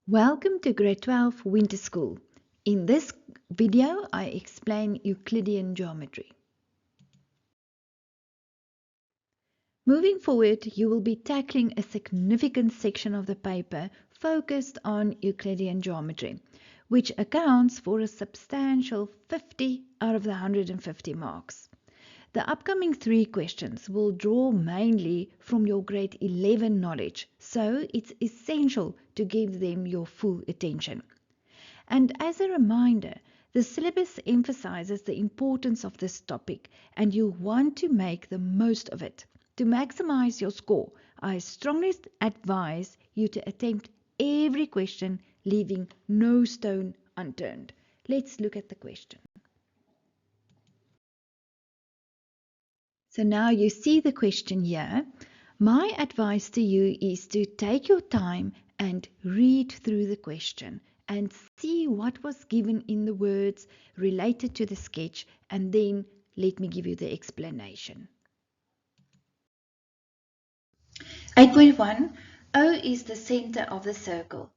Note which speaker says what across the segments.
Speaker 1: Welcome to Grade 12 Winter School. In this video, I explain Euclidean geometry. Moving forward, you will be tackling a significant section of the paper focused on Euclidean geometry, which accounts for a substantial 50 out of the 150 marks. The upcoming 3 questions will draw mainly from your grade 11 knowledge, so it's essential to give them your full attention. And as a reminder, the syllabus emphasizes the importance of this topic and you want to make the most of it. To maximize your score, I strongly advise you to attempt every question, leaving no stone unturned. Let's look at the question. So now you see the question here. My advice to you is to take your time and read through the question and see what was given in the words related to the sketch, and then let me give you the explanation. 8.1. O is the center of the circle.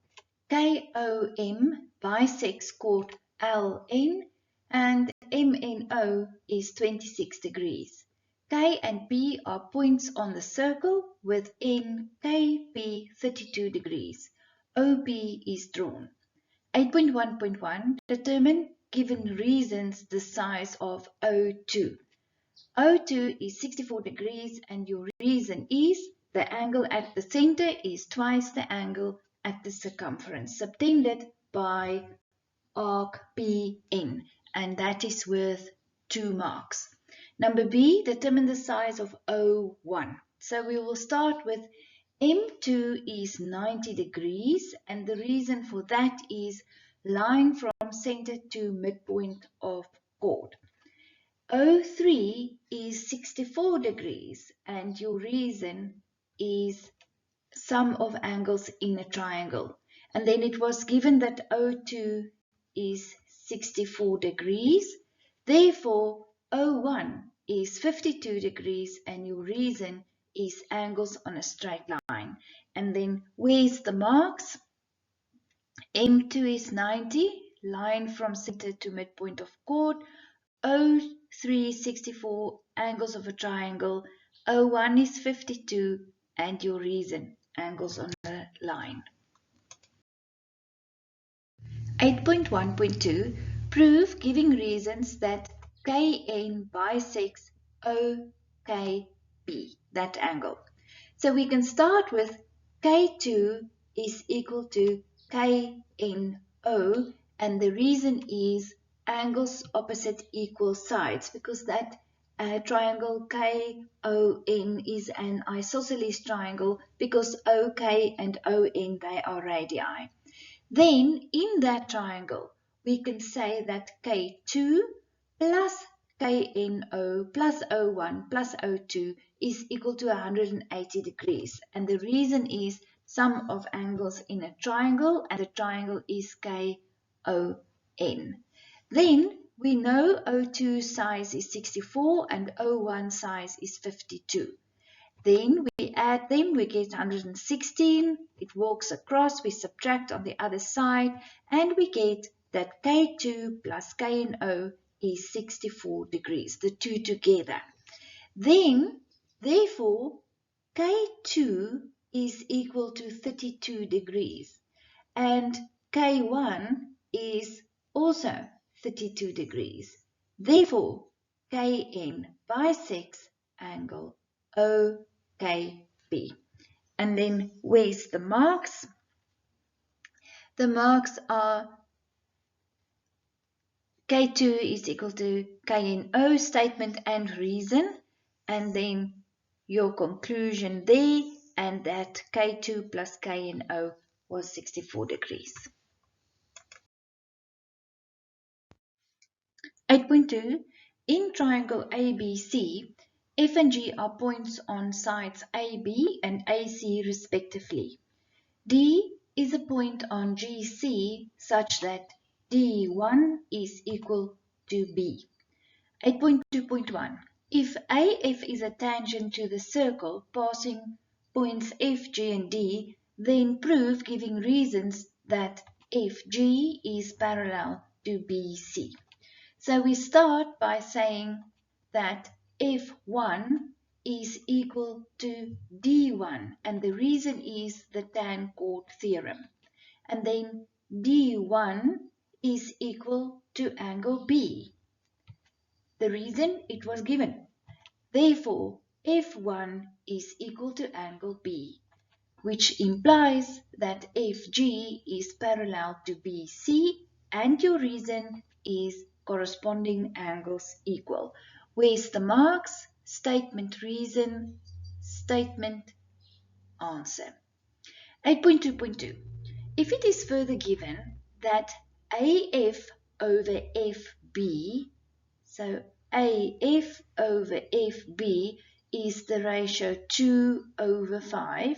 Speaker 1: KOM bisects chord LN and MNO is 26 degrees. K and P are points on the circle with NKP 32 degrees. OP is drawn. 8.1.1 Determine, given reasons, the size of O2. O2 is 64 degrees and your reason is the angle at the center is twice the angle at the circumference subtended by arc PN, and that is worth 2 marks. Number B, determine the size of O1. So we will start with M2 is 90 degrees, and the reason for that is line from center to midpoint of chord. O3 is 64 degrees, and your reason is sum of angles in a triangle. And then it was given that O2 is 64 degrees. Therefore, O1 is 52 degrees and your reason is angles on a straight line. And then where's the marks? M2 is 90, line from center to midpoint of chord. O3 is 64, angles of a triangle. O1 is 52 and your reason, angles on a line. 8.1.2 Prove, giving reasons, that KN bisects OKP, that angle. So we can start with K2 is equal to KNO, and the reason is angles opposite equal sides, because that triangle KON is an isosceles triangle because OK and ON, they are radii. Then in that triangle, we can say that K2 plus KNO plus O1 plus O2 is equal to 180 degrees. And the reason is sum of angles in a triangle, and the triangle is KON. Then we know O2 size is 64 and O1 size is 52. Then we add them, we get 116, it walks across, we subtract on the other side, and we get that K2 plus KNO is 64 degrees, the two together. Then, therefore, K2 is equal to 32 degrees, and K1 is also 32 degrees. Therefore, KN bisects angle OKB. And then where's the marks? The marks are K2 is equal to KNO, statement and reason, and then your conclusion there, and that K2 plus KNO was 64 degrees. 8.2 In triangle ABC, F and G are points on sides AB and AC respectively. D is a point on GC such that D1 is equal to B. 8.2.1 If AF is a tangent to the circle passing points F, G and D, then prove, giving reasons, that FG is parallel to BC. So we start by saying that F1 is equal to D1, and the reason is the tan chord theorem. And then D1 is equal to angle B. The reason it was given. Therefore, F1 is equal to angle B, which implies that FG is parallel to BC, and your reason is corresponding angles equal. Where's the marks? Statement reason, statement answer. 8.2.2. If it is further given that AF over FB, so AF over FB is the ratio 2/5,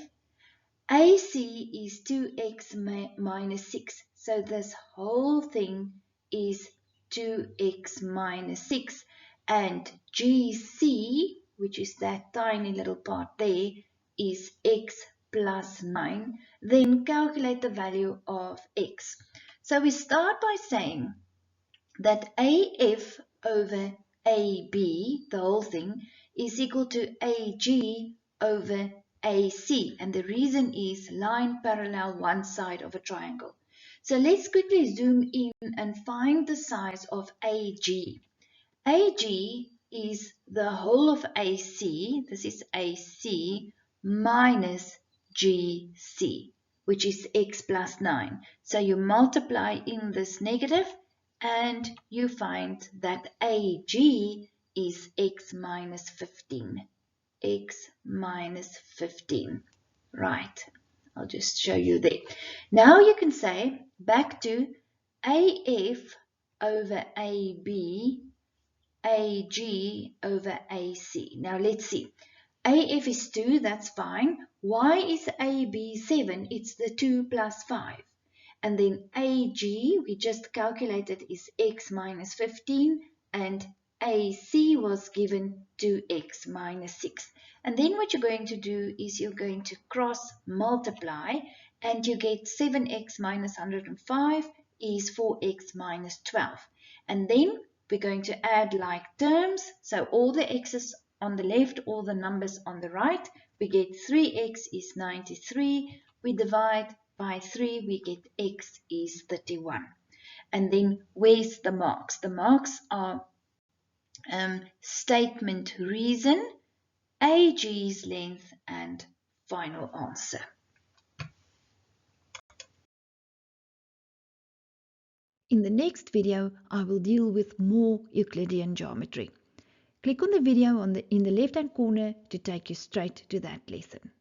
Speaker 1: AC is 2x minus 6, so this whole thing is 2x minus 6, and GC, which is that tiny little part there, is x plus 9. Then calculate the value of x. So we start by saying that AF over AB, the whole thing, is equal to AG over AC, and the reason is line parallel one side of a triangle. So let's quickly zoom in and find the size of AG. AG is the whole of AC, this is AC, minus GC, which is x plus 9. So you multiply in this negative and you find that AG is x minus 15. X minus 15. Right, I'll just show you there. Now you can say back to AF over AB, AG over AC. Now let's see. AF is 2, that's fine. Why is AB 7? It's the 2 plus 5. And then AG, we just calculated, is x minus 15, and AC was given 2x minus 6. And then what you're going to do is you're going to cross multiply, and you get 7x minus 105 is 4x minus 12. And then we're going to add like terms, so all the x's on the left, all the numbers on the right. We get 3x is 93. We divide by 3, we get x is 31. And then where's the marks? The marks are statement reason, AG's length, and final answer.
Speaker 2: In the next video, I will deal with more Euclidean geometry. Click on the video in the left-hand corner to take you straight to that lesson.